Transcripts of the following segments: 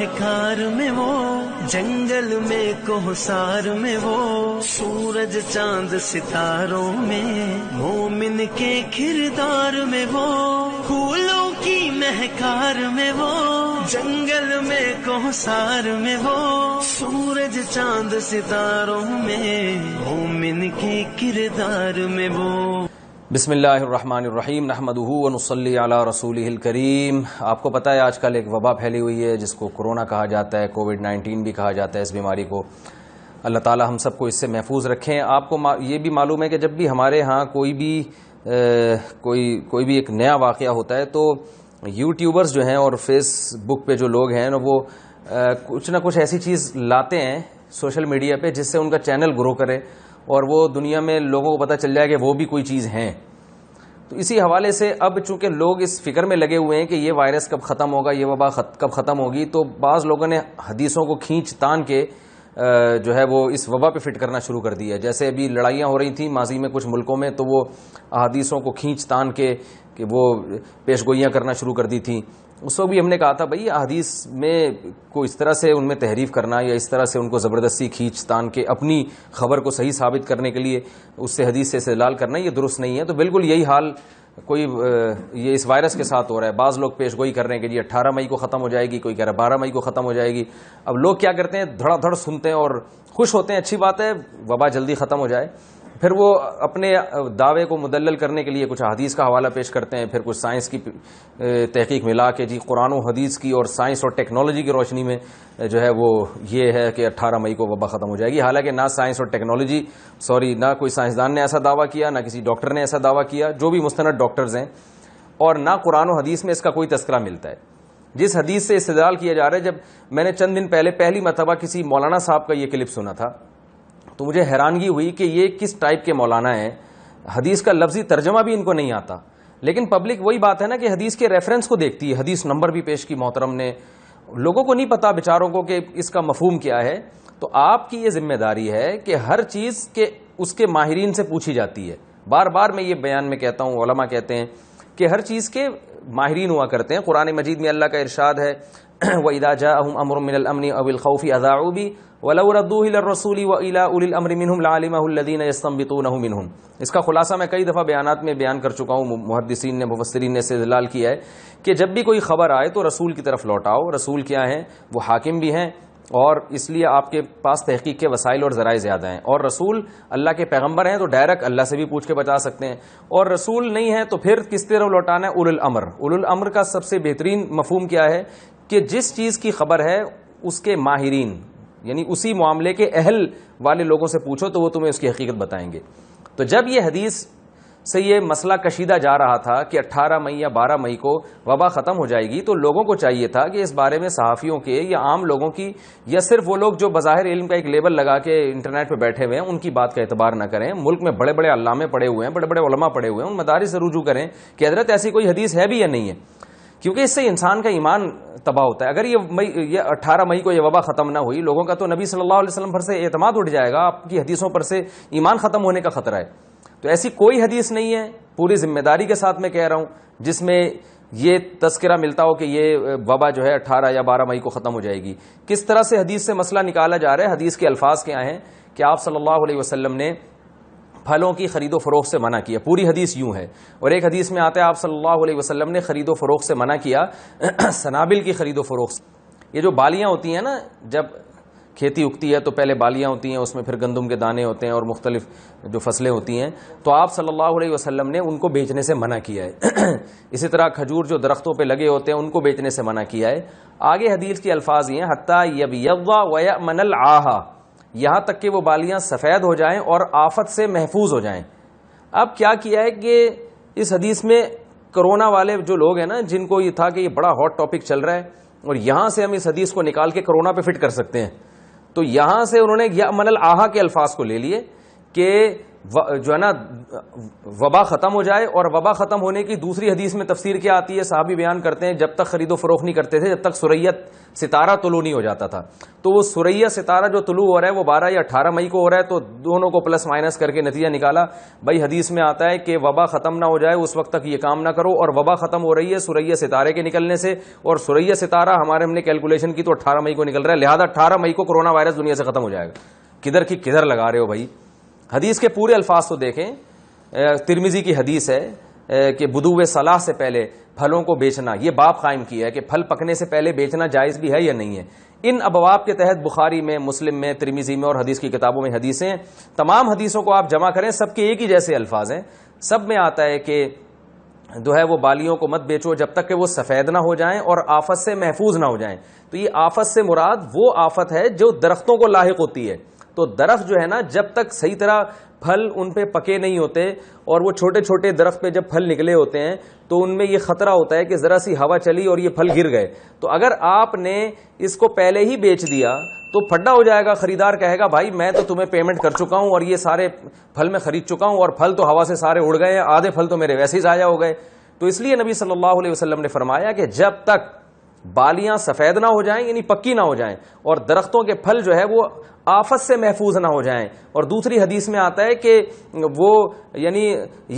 شاہکار میں وہ، جنگل میں کوہسار میں وہ، سورج چاند ستاروں میں، مومن کے کردار میں وہ، پھولوں کی مہکار میں وہ، جنگل میں کوہسار میں وہ، سورج چاند ستاروں میں، مومن کے کردار میں وہ۔ بسم اللہ الرحمن الرحیم، نحمدہ ونصلی علی رسولہ الکریم۔ آپ کو پتہ ہے آج کل ایک وبا پھیلی ہوئی ہے جس کو کورونا کہا جاتا ہے، کووڈ-19 بھی کہا جاتا ہے اس بیماری کو۔ اللہ تعالی ہم سب کو اس سے محفوظ رکھیں۔ آپ کو یہ بھی معلوم ہے کہ جب بھی ہمارے ہاں کوئی بھی ایک نیا واقعہ ہوتا ہے تو یوٹیوبرز جو ہیں اور فیس بک پہ جو لوگ ہیں وہ کچھ نہ کچھ ایسی چیز لاتے ہیں سوشل میڈیا پہ جس سے ان کا چینل گرو کرے اور وہ دنیا میں لوگوں کو پتہ چل جائے کہ وہ بھی کوئی چیز ہیں۔ تو اسی حوالے سے اب چونکہ لوگ اس فکر میں لگے ہوئے ہیں کہ یہ وائرس کب ختم ہوگا، یہ وبا کب ختم ہوگی، تو بعض لوگوں نے حدیثوں کو کھینچ تان کے جو ہے وہ اس وبا پہ فٹ کرنا شروع کر دیا۔ جیسے ابھی لڑائیاں ہو رہی تھیں ماضی میں کچھ ملکوں میں، تو وہ حدیثوں کو کھینچ تان کے کہ وہ پیش گوئیاں کرنا شروع کر دی تھیں۔ اس وقت بھی ہم نے کہا تھا بھائی حدیث میں کو اس طرح سے ان میں تحریف کرنا یا اس طرح سے ان کو زبردستی کھینچ تان کے اپنی خبر کو صحیح ثابت کرنے کے لیے اس سے حدیث سے استدلال کرنا یہ درست نہیں ہے۔ تو بالکل یہی حال یہ اس وائرس کے ساتھ ہو رہا ہے۔ بعض لوگ پیش گوئی کر رہے ہیں کہ 18 مئی کو ختم ہو جائے گی، کوئی کہہ رہا ہے 12 مئی کو ختم ہو جائے گی۔ اب لوگ کیا کرتے ہیں، دھڑا دھڑ سنتے ہیں اور خوش ہوتے ہیں، اچھی بات ہے وبا جلدی ختم ہو جائے، پھر وہ اپنے دعوے کو مدلل کرنے کے لیے کچھ حدیث کا حوالہ پیش کرتے ہیں، پھر کچھ سائنس کی تحقیق ملا کے جی قرآن و حدیث کی اور سائنس اور ٹیکنالوجی کی روشنی میں جو ہے وہ یہ ہے کہ 18 مئی کو وبا ختم ہو جائے گی۔ حالانکہ نہ سائنس اور ٹیکنالوجی نہ کوئی سائنسدان نے ایسا دعویٰ کیا، نہ کسی ڈاکٹر نے ایسا دعویٰ کیا، جو بھی مستند ڈاکٹرز ہیں، اور نہ قرآن و حدیث میں اس کا کوئی تذکرہ ملتا ہے۔ جس حدیث سے استدلال کیا جا رہا ہے، جب میں نے چند دن پہلے پہلی مرتبہ کسی مولانا صاحب کا یہ کلپ سنا تھا تو مجھے حیرانگی ہوئی کہ یہ کس ٹائپ کے مولانا ہیں۔ حدیث کا لفظی ترجمہ بھی ان کو نہیں آتا، لیکن پبلک وہی بات ہے نا کہ حدیث کے ریفرنس کو دیکھتی ہے، حدیث نمبر بھی پیش کی محترم نے۔ لوگوں کو نہیں پتا بیچاروں کو کہ اس کا مفہوم کیا ہے۔ تو آپ کی یہ ذمہ داری ہے کہ ہر چیز کے اس کے ماہرین سے پوچھی جاتی ہے۔ بار بار میں یہ بیان میں کہتا ہوں، علماء کہتے ہیں کہ ہر چیز کے ماہرین ہوا کرتے ہیں۔ قرآن مجید میں اللہ کا ارشاد ہے وَإِذَا جَاءَهُمْ أَمْرٌ مِّنَ الْأَمْنِ أَوِ الْخَوْفِ أَذَاعُوا بِهِ وَلَوْ رَدُّوهُ إِلَى الرَّسُولِ وَإِلَى أُولِي الْأَمْرِ مِنْهُمْ لَعَلِمَهُ الَّذِينَ يَسْتَنبِطُونَهُ مِنْهُمْ۔ اس کا خلاصہ میں کئی دفعہ بیانات میں بیان کر چکا ہوں، محدثین نے مفسرین نے استدلال کیا ہے کہ جب بھی کوئی خبر آئے تو رسول کی طرف لوٹاؤ۔ رسول کیا ہیں؟ وہ حاکم بھی ہیں، اور اس لیے آپ کے پاس تحقیق کے وسائل اور ذرائع زیادہ ہیں، اور رسول اللہ کے پیغمبر ہیں تو ڈائریکٹ اللہ سے بھی پوچھ کے بتا سکتے ہیں، اور رسول نہیں ہے تو پھر کس طرح لوٹانا ہے؟ اولو الامر۔ اولو الامر کا سب سے بہترین مفہوم کیا ہے کہ جس چیز کی خبر ہے اس کے ماہرین، یعنی اسی معاملے کے اہل والے لوگوں سے پوچھو تو وہ تمہیں اس کی حقیقت بتائیں گے۔ تو جب یہ حدیث سے یہ مسئلہ کشیدہ جا رہا تھا کہ 18 مئی یا 12 مئی کو وبا ختم ہو جائے گی، تو لوگوں کو چاہیے تھا کہ اس بارے میں صحافیوں کے یا عام لوگوں کی، یا صرف وہ لوگ جو بظاہر علم کا ایک لیبل لگا کے انٹرنیٹ پہ بیٹھے ہوئے ہیں ان کی بات کا اعتبار نہ کریں۔ ملک میں بڑے بڑے علامے پڑے ہوئے ہیں، بڑے بڑے علماء پڑے ہوئے ہیں، ان مدارس سے رجوع کریں کہ حضرت ایسی کوئی حدیث ہے بھی یا نہیں ہے، کیونکہ اس سے انسان کا ایمان تباہ ہوتا ہے۔ اگر یہ 18 مئی کو یہ وبا ختم نہ ہوئی، لوگوں کا تو نبی صلی اللہ علیہ وسلم پر سے اعتماد اٹھ جائے گا، آپ کی حدیثوں پر سے ایمان ختم ہونے کا خطرہ ہے۔ تو ایسی کوئی حدیث نہیں ہے، پوری ذمہ داری کے ساتھ میں کہہ رہا ہوں، جس میں یہ تذکرہ ملتا ہو کہ یہ وبا جو ہے 18 یا 12 مئی کو ختم ہو جائے گی۔ کس طرح سے حدیث سے مسئلہ نکالا جا رہا ہے؟ حدیث کے الفاظ کیا ہیں کہ آپ صلی اللہ علیہ وسلم نے پھلوں کی خرید و فروخت سے منع کیا۔ پوری حدیث یوں ہے، اور ایک حدیث میں آتا ہے آپ صلی اللہ علیہ وسلم نے خرید و فروخت سے منع کیا، سنابل کی خرید و فروخت۔ یہ جو بالیاں ہوتی ہیں نا، جب کھیتی اگتی ہے تو پہلے بالیاں ہوتی ہیں، اس میں پھر گندم کے دانے ہوتے ہیں اور مختلف جو فصلیں ہوتی ہیں، تو آپ صلی اللہ علیہ وسلم نے ان کو بیچنے سے منع کیا ہے۔ اسی طرح کھجور جو درختوں پہ لگے ہوتے ہیں ان کو بیچنے سے منع کیا ہے۔ آگے حدیث کے الفاظ یہ ہیں حتیٰ یبیض ویأمن العاہا، یہاں تک کہ وہ بالیاں سفید ہو جائیں اور آفت سے محفوظ ہو جائیں۔ اب کیا کیا ہے کہ اس حدیث میں کرونا والے جو لوگ ہیں نا، جن کو یہ تھا کہ یہ بڑا ہاٹ ٹاپک چل رہا ہے اور یہاں سے ہم اس حدیث کو نکال کے کرونا پہ فٹ کر سکتے ہیں، تو یہاں سے انہوں نے یأمن العاہا کے الفاظ کو لے لیے کہ جو ہے نا وبا ختم ہو جائے. اور وبا ختم ہونے کی دوسری حدیث میں تفسیر کیا آتی ہے؟ صحابی بیان کرتے ہیں جب تک خرید و فروخت نہیں کرتے تھے جب تک سریہ ستارہ طلوع نہیں ہو جاتا تھا. تو وہ سریہ ستارہ جو طلوع ہو رہا ہے وہ 12 یا 18 مئی کو ہو رہا ہے, تو دونوں کو پلس مائنس کر کے نتیجہ نکالا. بھائی حدیث میں آتا ہے کہ وبا ختم نہ ہو جائے اس وقت تک یہ کام نہ کرو, اور وبا ختم ہو رہی ہے سریہ ستارے کے نکلنے سے, اور سریہ ستارہ ہم نے کیلکولیشن کی تو 18 مئی کو نکل رہا ہے, لہذا 18 مئی کو کرونا وائرس دنیا سے ختم ہو جائے گا. کدھر کی کدھر لگا رہے ہو بھائی. حدیث کے پورے الفاظ تو دیکھیں. ترمذی کی حدیث ہے کہ بدو صلاح سے پہلے پھلوں کو بیچنا, یہ باب قائم کیا ہے کہ پھل پکنے سے پہلے بیچنا جائز بھی ہے یا نہیں ہے. ان ابواب کے تحت بخاری میں, مسلم میں, ترمذی میں اور حدیث کی کتابوں میں حدیثیں, تمام حدیثوں کو آپ جمع کریں سب کے ایک ہی جیسے الفاظ ہیں. سب میں آتا ہے کہ جو ہے وہ بالیوں کو مت بیچو جب تک کہ وہ سفید نہ ہو جائیں اور آفت سے محفوظ نہ ہو جائیں. تو یہ آفت سے مراد وہ آفت ہے جو درختوں کو لاحق ہوتی ہے. تو درخت جو ہے نا جب تک صحیح طرح پھل ان پہ پکے نہیں ہوتے اور وہ چھوٹے چھوٹے درخت پہ جب پھل نکلے ہوتے ہیں تو ان میں یہ خطرہ ہوتا ہے کہ ذرا سی ہوا چلی اور یہ پھل گر گئے. تو اگر آپ نے اس کو پہلے ہی بیچ دیا تو پھڈا ہو جائے گا. خریدار کہے گا بھائی میں تو تمہیں پیمنٹ کر چکا ہوں اور یہ سارے پھل میں خرید چکا ہوں, اور پھل تو ہوا سے سارے اڑ گئے ہیں, آدھے پھل تو میرے ویسے ہی ضائع ہو گئے. تو اس لیے نبی صلی اللہ علیہ وسلم نے فرمایا کہ جب تک بالیاں سفید نہ ہو جائیں یعنی پکی نہ ہو جائیں اور درختوں کے پھل جو ہے وہ آفت سے محفوظ نہ ہو جائیں. اور دوسری حدیث میں آتا ہے کہ وہ یعنی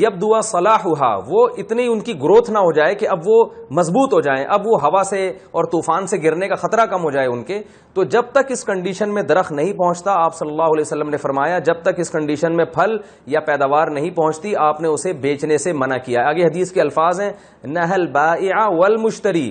یبدو صلاحھا, وہ اتنی ان کی گروتھ نہ ہو جائے کہ اب وہ مضبوط ہو جائیں, اب وہ ہوا سے اور طوفان سے گرنے کا خطرہ کم ہو جائے ان کے. تو جب تک اس کنڈیشن میں درخت نہیں پہنچتا, آپ صلی اللہ علیہ وسلم نے فرمایا جب تک اس کنڈیشن میں پھل یا پیداوار نہیں پہنچتی آپ نے اسے بیچنے سے منع کیا. آگے حدیث کے الفاظ ہیں نہى البائع والمشتری,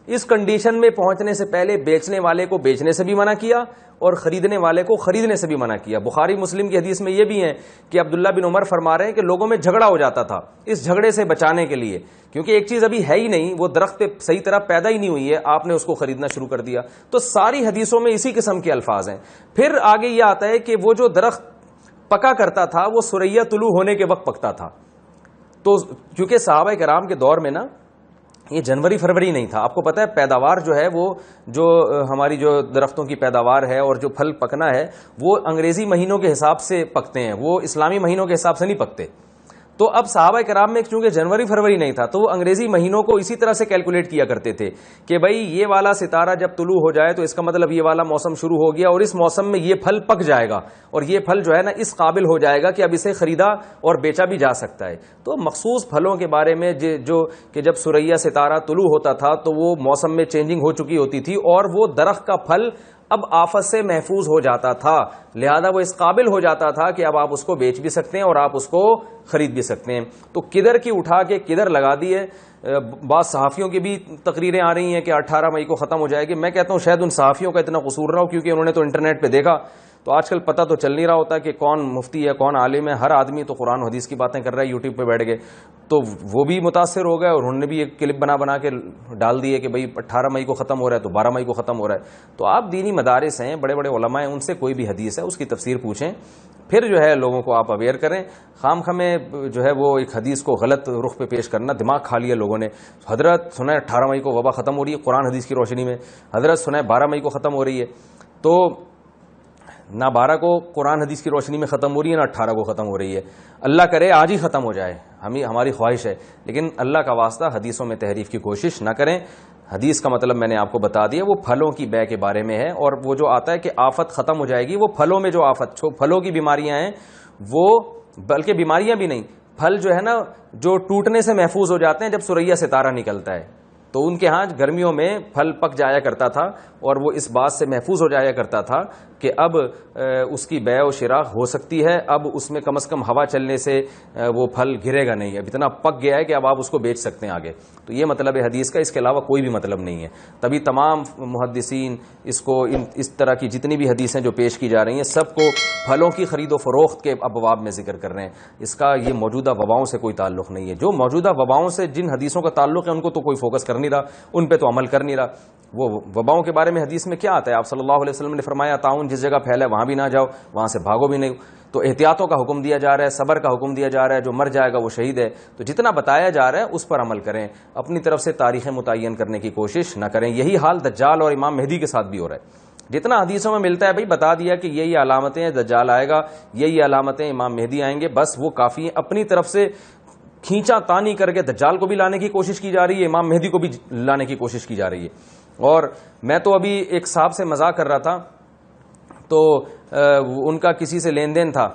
اس کنڈیشن میں پہنچنے سے پہلے بیچنے والے کو بیچنے سے بھی منع کیا اور خریدنے والے کو خریدنے سے بھی منع کیا. بخاری مسلم کی حدیث میں یہ بھی ہے کہ عبداللہ بن عمر فرما رہے ہیں کہ لوگوں میں جھگڑا ہو جاتا تھا اس جھگڑے سے بچانے کے لیے, کیونکہ ایک چیز ابھی ہے ہی نہیں, وہ درخت پہ صحیح طرح پیدا ہی نہیں ہوئی ہے, آپ نے اس کو خریدنا شروع کر دیا. تو ساری حدیثوں میں اسی قسم کے الفاظ ہیں. پھر آگے یہ آتا ہے کہ وہ جو درخت پکا کرتا تھا وہ سریہ طلوع ہونے کے وقت پکتا تھا. تو چونکہ صحابہ کرام کے دور میں نا یہ جنوری فروری نہیں تھا, آپ کو پتہ ہے پیداوار جو ہے وہ جو ہماری جو درختوں کی پیداوار ہے اور جو پھل پکنا ہے وہ انگریزی مہینوں کے حساب سے پکتے ہیں, وہ اسلامی مہینوں کے حساب سے نہیں پکتے. تو اب صحابہ کرام میں چونکہ جنوری فروری نہیں تھا تو وہ انگریزی مہینوں کو اسی طرح سے کیلکولیٹ کیا کرتے تھے کہ بھائی یہ والا ستارہ جب طلوع ہو جائے تو اس کا مطلب یہ والا موسم شروع ہو گیا اور اس موسم میں یہ پھل پک جائے گا اور یہ پھل جو ہے نا اس قابل ہو جائے گا کہ اب اسے خریدا اور بیچا بھی جا سکتا ہے. تو مخصوص پھلوں کے بارے میں جو کہ جب سریہ ستارہ طلوع ہوتا تھا تو وہ موسم میں چینجنگ ہو چکی ہوتی تھی اور وہ درخت کا پھل اب آفت سے محفوظ ہو جاتا تھا, لہذا وہ اس قابل ہو جاتا تھا کہ اب آپ اس کو بیچ بھی سکتے ہیں اور آپ اس کو خرید بھی سکتے ہیں. تو کدھر کی اٹھا کے کدھر لگا دی ہے. بعض صحافیوں کی بھی تقریریں آ رہی ہیں کہ 18 مئی کو ختم ہو جائے گی. میں کہتا ہوں شاید ان صحافیوں کا اتنا قصور نہ ہو کیونکہ انہوں نے تو انٹرنیٹ پہ دیکھا, تو آج کل پتہ تو چل نہیں رہا ہوتا کہ کون مفتی ہے کون عالم ہے. ہر آدمی تو قرآن و حدیث کی باتیں کر رہا ہے, یوٹیوب پہ بیٹھ گئے, تو وہ بھی متاثر ہو گئے اور انہوں نے بھی ایک کلپ بنا کے ڈال دیے کہ بھئی 18 مئی کو ختم ہو رہا ہے تو 12 مئی کو ختم ہو رہا ہے. تو آپ دینی مدارس ہیں, بڑے بڑے علماء ہیں, ان سے کوئی بھی حدیث ہے اس کی تفسیر پوچھیں, پھر جو ہے لوگوں کو آپ اویئر کریں. خام خامے جو ہے وہ ایک حدیث کو غلط رخ پہ پیش کرنا, دماغ کھا لیا لوگوں نے. حضرت سنا ہے 18 مئی کو وبا ختم ہو رہی ہے قرآن حدیث کی روشنی میں, حضرت سنا ہے 12 مئی کو ختم ہو رہی ہے. تو نہ 12 کو قرآن حدیث کی روشنی میں ختم ہو رہی ہے نہ 18 کو ختم ہو رہی ہے. اللہ کرے آج ہی ختم ہو جائے, ہماری خواہش ہے, لیکن اللہ کا واسطہ حدیثوں میں تحریف کی کوشش نہ کریں. حدیث کا مطلب میں نے آپ کو بتا دیا, وہ پھلوں کی بے کے بارے میں ہے. اور وہ جو آتا ہے کہ آفت ختم ہو جائے گی, وہ پھلوں میں جو آفت پھلوں کی بیماریاں ہیں وہ, بلکہ بیماریاں بھی نہیں, پھل جو ہے نا جو ٹوٹنے سے محفوظ ہو جاتے ہیں جب سریہ ستارہ نکلتا ہے. تو ان کے ہاں گرمیوں میں پھل پک جایا کرتا تھا اور وہ اس بات سے محفوظ ہو جایا کرتا تھا کہ اب اس کی بیع و شراء ہو سکتی ہے, اب اس میں کم از کم ہوا چلنے سے وہ پھل گرے گا نہیں, اب اتنا پک گیا ہے کہ اب آپ اس کو بیچ سکتے ہیں آگے. تو یہ مطلب ہے حدیث کا, اس کے علاوہ کوئی بھی مطلب نہیں ہے. تبھی تمام محدثین اس کو اس طرح کی جتنی بھی حدیثیں جو پیش کی جا رہی ہیں سب کو پھلوں کی خرید و فروخت کے ابواب میں ذکر کر رہے ہیں. اس کا یہ موجودہ وباؤں سے کوئی تعلق نہیں ہے. جو موجودہ وباؤں سے جن حدیثوں کا تعلق ہے ان کو تو کوئی فوکس کر نہیں رہا, ان پہ تو عمل کر نہیں رہا. وہ وباؤں کے بارے میں حدیث میں کیا آتا ہے؟ آپ صلی اللہ علیہ وسلم نے فرمایا طاعون جس جگہ پھیلا ہے وہاں بھی نہ جاؤ, وہاں سے بھاگو بھی نہیں. تو احتیاطوں کا حکم دیا جا رہا ہے, صبر کا حکم دیا جا رہا ہے, جو مر جائے گا وہ شہید ہے. تو جتنا بتایا جا رہا ہے اس پر عمل کریں, اپنی طرف سے تاریخیں متعین کرنے کی کوشش نہ کریں. یہی حال دجال اور امام مہدی کے ساتھ بھی ہو رہا ہے. جتنا حدیثوں میں ملتا ہے بھائی بتا دیا کہ یہی علامتیں ہیں دجال آئے گا, یہی علامتیں امام مہدی آئیں گے, بس وہ کافی ہیں. اپنی طرف سے کھینچا تانی کر کے دجال کو بھی لانے کی کوشش کی جا رہی ہے, امام مہدی کو بھی لانے کی کوشش کی جا رہی ہے. اور میں تو ابھی ایک صاحب سے مذاق کر رہا تھا, تو ان کا کسی سے لین دین تھا,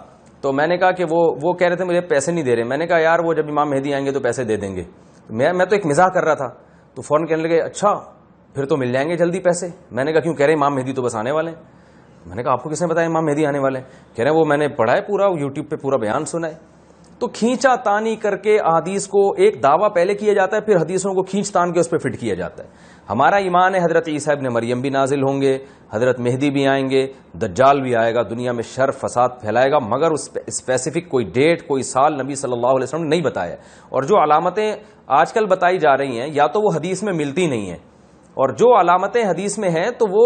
تو میں نے کہا کہ وہ کہہ رہے تھے مجھے پیسے نہیں دے رہے. میں نے کہا یار وہ جب امام مہدی آئیں گے تو پیسے دے دیں گے. میں تو ایک مزاح کر رہا تھا, تو فوراً کہنے لگے اچھا پھر تو مل جائیں گے جلدی پیسے. میں نے کہا کیوں؟ کہہ رہے امام مہدی تو بس آنے والے ہیں. میں نے کہا آپ کو کس نے بتایا امام مہدی آنے والے ہیں؟ کہہ رہے ہیں وہ میں نے پڑھا ہے پورا, یوٹیوب پہ پورا بیان سنا ہے. تو کھینچا تانی کر کے احادیث کو ایک دعویٰ پہلے کیا جاتا ہے, پھر حدیثوں کو کھینچ تان کے اس پہ فٹ کیا جاتا ہے. ہمارا ایمان ہے حضرت عیسیٰ ابن مریم بھی نازل ہوں گے, حضرت مہدی بھی آئیں گے, دجال بھی آئے گا, دنیا میں شر فساد پھیلائے گا, مگر اس اسپیسیفک کوئی ڈیٹ کوئی سال نبی صلی اللہ علیہ وسلم نے نہیں بتایا. اور جو علامتیں آج کل بتائی جا رہی ہیں یا تو وہ حدیث میں ملتی نہیں ہیں, اور جو علامتیں حدیث میں ہیں تو وہ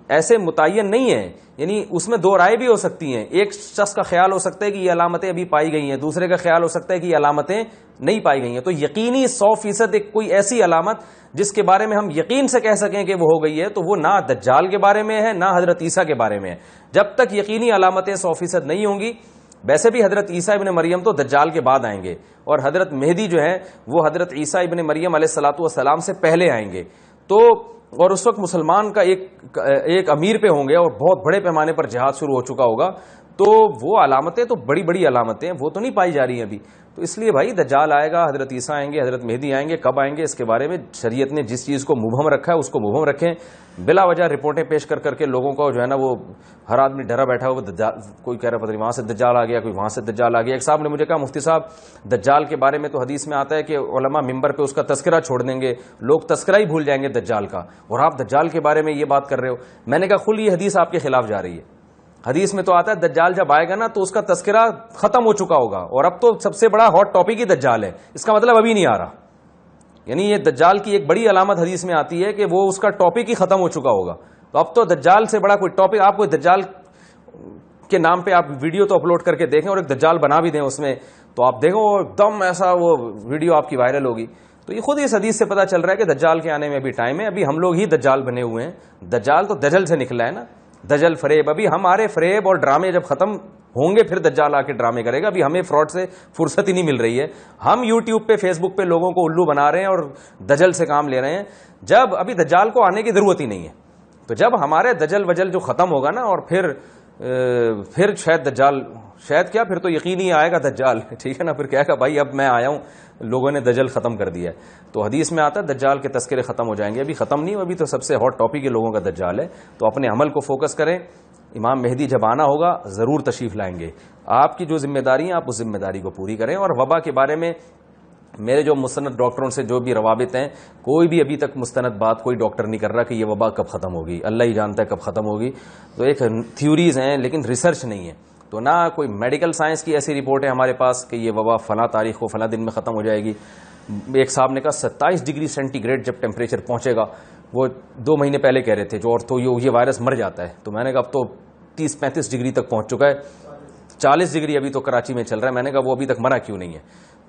ایسے متعین نہیں ہیں, یعنی اس میں دو رائے بھی ہو سکتی ہیں. ایک شخص کا خیال ہو سکتا ہے کہ یہ علامتیں ابھی پائی گئی ہیں, دوسرے کا خیال ہو سکتا ہے کہ یہ علامتیں نہیں پائی گئی ہیں. تو یقینی 100% ایک کوئی ایسی علامت جس کے بارے میں ہم یقین سے کہہ سکیں کہ وہ ہو گئی ہے, تو وہ نہ دجال کے بارے میں ہے نہ حضرت عیسیٰ کے بارے میں ہے. جب تک یقینی علامتیں 100% نہیں ہوں گی. ویسے بھی حضرت عیسیٰ ابن مریم تو دجال کے بعد آئیں گے, اور حضرت مہدی جو ہے وہ حضرت عیسیٰ ابن مریم علیہ الصلوۃ والسلام سے پہلے آئیں گے. تو اور اس وقت مسلمان کا ایک امیر پہ ہوں گے, اور بہت بڑے پیمانے پر جہاد شروع ہو چکا ہوگا. تو وہ علامتیں تو بڑی بڑی علامتیں ہیں, وہ تو نہیں پائی جا رہی ہیں ابھی. تو اس لیے بھائی دجال آئے گا, حضرت عیسیٰ آئیں گے, حضرت مہدی آئیں گے, کب آئیں گے اس کے بارے میں شریعت نے جس چیز کو مبہم رکھا ہے اس کو مبہم رکھیں. بلا وجہ رپورٹیں پیش کر کے لوگوں کو جو ہے نا وہ ہر آدمی ڈرا بیٹھا ہوا, کوئی کہہ رہا پتہ نہیں وہاں سے دجال آ گیا, کوئی وہاں سے دجال آ گیا. ایک صاحب نے مجھے کہا مفتی صاحب دجال کے بارے میں تو حدیث میں آتا ہے کہ علماء ممبر پہ اس کا تذکرہ چھوڑ دیں گے, لوگ تذکرہ ہی بھول جائیں گے دجال کا, اور آپ دجال کے بارے میں یہ بات کر رہے ہو. میں نے کہا یہ حدیث آپ کے خلاف جا رہی ہے. حدیث میں تو آتا ہے دجال جب آئے گا نا تو اس کا تذکرہ ختم ہو چکا ہوگا, اور اب تو سب سے بڑا ہاٹ ٹاپک ہی دجال ہے. اس کا مطلب ابھی نہیں آ رہا, یعنی یہ دجال کی ایک بڑی علامت حدیث میں آتی ہے کہ وہ اس کا ٹاپک ہی ختم ہو چکا ہوگا. تو اب تو دجال سے بڑا کوئی ٹاپک, آپ کوئی دجال کے نام پہ آپ ویڈیو تو اپلوڈ کر کے دیکھیں اور ایک دجال بنا بھی دیں اس میں, تو آپ دیکھو ایک دم ایسا وہ ویڈیو آپ کی وائرل ہوگی. تو یہ خود اس حدیث سے پتہ چل رہا ہے کہ دجال کے آنے میں ابھی ٹائم ہے. ابھی ہم لوگ ہی دجال بنے ہوئے ہیں. دجال تو دجل سے نکلا ہے نا, دجل فریب. ابھی ہمارے فریب اور ڈرامے جب ختم ہوں گے پھر دجال آ کے ڈرامے کرے گا. ابھی ہمیں فراڈ سے فرصت ہی نہیں مل رہی ہے. ہم یوٹیوب پہ فیس بک پہ لوگوں کو الو بنا رہے ہیں اور دجل سے کام لے رہے ہیں, جب ابھی دجال کو آنے کی ضرورت ہی نہیں ہے. تو جب ہمارے دجل وجل جو ختم ہوگا نا, اور پھر شاید دجال, شاید کیا پھر تو یقینی آئے گا دجال, ٹھیک ہے نا. پھر کہے گا بھائی اب میں آیا ہوں, لوگوں نے دجل ختم کر دیا ہے. تو حدیث میں آتا ہے دجال کے تذکرے ختم ہو جائیں گے. ابھی ختم نہیں, ابھی تو سب سے ہاٹ ٹاپک لوگوں کا دجال ہے. تو اپنے عمل کو فوکس کریں. امام مہدی جب آنا ہوگا ضرور تشریف لائیں گے. آپ کی جو ذمہ داری ہیں آپ اس ذمہ داری کو پوری کریں. اور وبا کے بارے میں میرے جو مستند ڈاکٹروں سے جو بھی روابط ہیں, کوئی بھی ابھی تک مستند بات کوئی ڈاکٹر نہیں کر رہا کہ یہ وبا کب ختم ہوگی. اللہ ہی جانتا ہے کب ختم ہوگی. تو ایک تھیوریز ہیں لیکن ریسرچ نہیں ہے. تو نہ کوئی میڈیکل سائنس کی ایسی رپورٹ ہے ہمارے پاس کہ یہ وبا فلاں تاریخ کو فلاں دن میں ختم ہو جائے گی. ایک صاحب نے کہا 27 ڈگری سینٹی گریڈ جب ٹیمپریچر پہنچے گا, وہ 2 مہینے پہلے کہہ رہے تھے جو, اور تو یہ وائرس مر جاتا ہے. تو میں نے کہا اب تو 30-35 ڈگری تک پہنچ چکا ہے, 40 ڈگری ابھی تو کراچی میں چل رہا ہے. میں نے کہا وہ ابھی تک مرا کیوں نہیں ہے.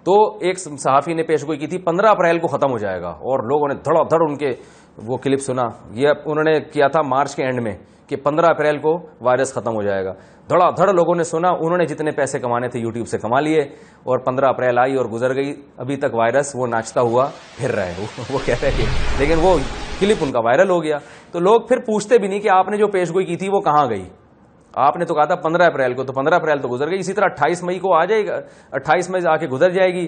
تو ایک صحافی نے پیش گوئی کی تھی 15 اپریل کو ختم ہو جائے گا, اور لوگوں نے دھڑا دھڑ ان کے وہ کلپ سنا. یہ انہوں نے کیا تھا مارچ کے اینڈ میں کہ 15 اپریل کو وائرس ختم ہو جائے گا. دھڑا دھڑ لوگوں نے سنا, انہوں نے جتنے پیسے کمانے تھے یوٹیوب سے کما لیے, اور 15 اپریل آئی اور گزر گئی. ابھی تک وائرس وہ ناچتا ہوا پھر رہا ہے, وہ کہتے ہیں لیکن وہ کلپ ان کا وائرل ہو گیا. تو لوگ پھر پوچھتے بھی نہیں کہ آپ نے جو پیش گوئی کی تھی وہ کہاں گئی. آپ نے تو کہا تھا 15 اپریل کو, تو 15 اپریل تو گزر گئی. اسی طرح 28 مئی کو آ جائے گا, 28 مئی آ کے گزر جائے گی.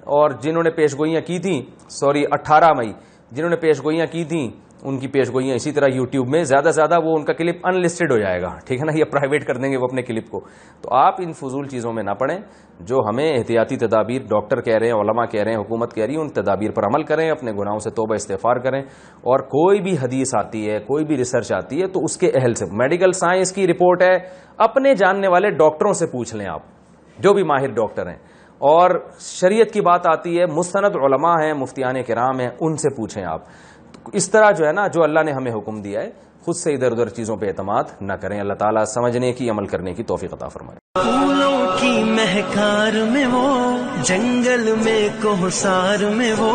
اور جنہوں نے پیش گوئیاں کی تھیں 18 مئی جنہوں نے پیش گوئیاں کی تھیں ان کی پیش گوئیاں اسی طرح یوٹیوب میں زیادہ سے زیادہ وہ ان کا کلپ ان لسٹڈ ہو جائے گا, ٹھیک ہے نا. یہ پرائیویٹ کر دیں گے وہ اپنے کلپ کو. تو آپ ان فضول چیزوں میں نہ پڑیں. جو ہمیں احتیاطی تدابیر ڈاکٹر کہہ رہے ہیں, علماء کہہ رہے ہیں, حکومت کہہ رہی ہے, ان تدابیر پر عمل کریں, اپنے گناہوں سے توبہ استغفار کریں. اور کوئی بھی حدیث آتی ہے, کوئی بھی ریسرچ آتی ہے تو اس کے اہل سے, میڈیکل سائنس کی رپورٹ ہے, اپنے جاننے والے ڈاکٹروں سے پوچھ لیں آپ, جو بھی ماہر ڈاکٹر ہیں. اور شریعت کی بات آتی ہے, مستند علماء ہیں, مفتیان کرام ہیں, ان سے پوچھیں آپ. اس طرح جو ہے نا, جو اللہ نے ہمیں حکم دیا ہے, خود سے ادھر ادھر چیزوں پہ اعتماد نہ کریں. اللہ تعالیٰ سمجھنے کی, عمل کرنے کی توفیق عطا فرمائے. پھولوں کی مہکار میں وہ, جنگل میں کوہسار میں وہ.